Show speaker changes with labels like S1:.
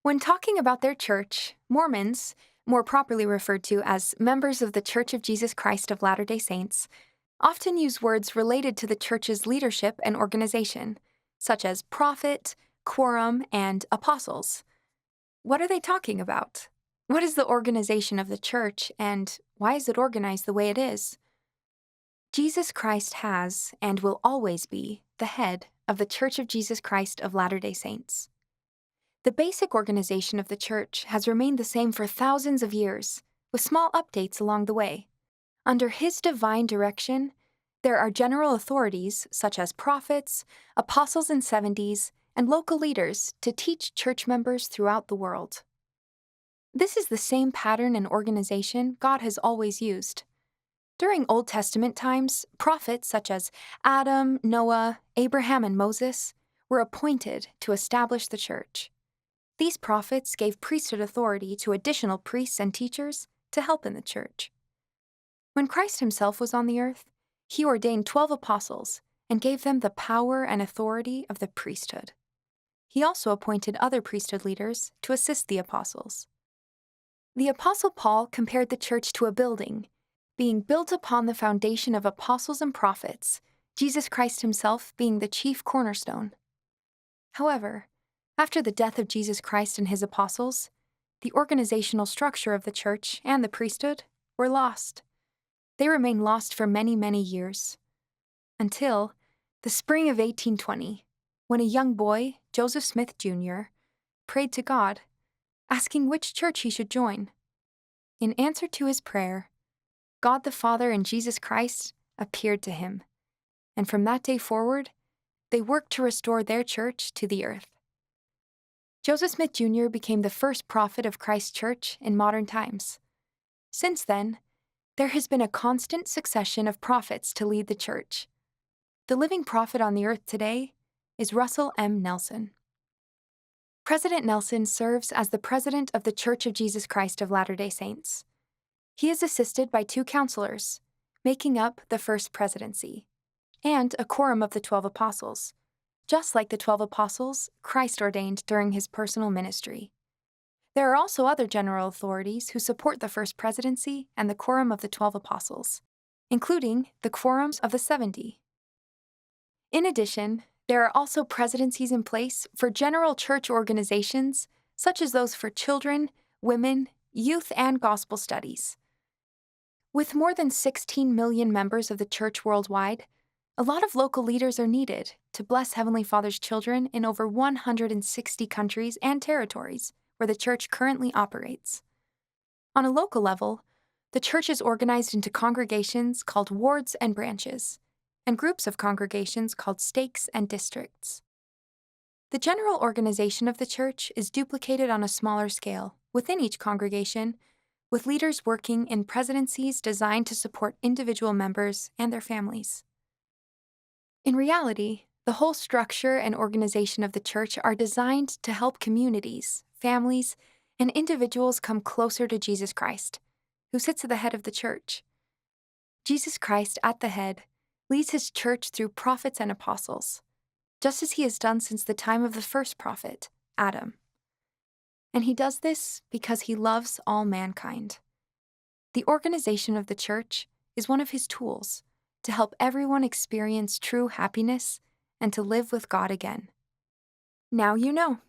S1: When talking about their church, Mormons, more properly referred to as members of the Church of Jesus Christ of Latter-day Saints, often use words related to the church's leadership and organization, such as prophet, quorum, and apostles. What are they talking about? What is the organization of the church, and why is it organized the way it is? Jesus Christ has and will always be the head of the Church of Jesus Christ of Latter-day Saints. The basic organization of the church has remained the same for thousands of years, with small updates along the way. Under His divine direction, there are general authorities such as prophets, apostles and 70s, and local leaders to teach church members throughout the world. This is the same pattern and organization God has always used. During Old Testament times, prophets such as Adam, Noah, Abraham, and Moses were appointed to establish the church. These prophets gave priesthood authority to additional priests and teachers to help in the church. When Christ Himself was on the earth, He ordained 12 apostles and gave them the power and authority of the priesthood. He also appointed other priesthood leaders to assist the apostles. The Apostle Paul compared the church to a building, being built upon the foundation of apostles and prophets, Jesus Christ Himself being the chief cornerstone. However, after the death of Jesus Christ and His apostles, the organizational structure of the church and the priesthood were lost. They remained lost for many, many years, until the spring of 1820, when a young boy, Joseph Smith Jr., prayed to God, asking which church he should join. In answer to his prayer, God the Father and Jesus Christ appeared to him, and from that day forward, they worked to restore their church to the earth. Joseph Smith Jr. became the first prophet of Christ's church in modern times. Since then, there has been a constant succession of prophets to lead the church. The living prophet on the earth today is Russell M. Nelson. President Nelson serves as the president of the Church of Jesus Christ of Latter-day Saints. He is assisted by 2 counselors, making up the first presidency, and a quorum of the 12 apostles, just like the 12 apostles Christ ordained during His personal ministry. There are also other general authorities who support the first presidency and the quorum of the 12 apostles, including the quorums of the 70. In addition, there are also presidencies in place for general church organizations, such as those for children, women, youth, and gospel studies. With more than 16 million members of the church worldwide, a lot of local leaders are needed to bless Heavenly Father's children in over 160 countries and territories where the church currently operates. On a local level, the church is organized into congregations called wards and branches, and groups of congregations called stakes and districts. The general organization of the church is duplicated on a smaller scale within each congregation, with leaders working in presidencies designed to support individual members and their families. In reality, the whole structure and organization of the church are designed to help communities, families, and individuals come closer to Jesus Christ, who sits at the head of the church. Jesus Christ, at the head, leads His church through prophets and apostles, just as He has done since the time of the first prophet, Adam. And He does this because He loves all mankind. The organization of the church is one of His tools to help everyone experience true happiness and to live with God again. Now you know.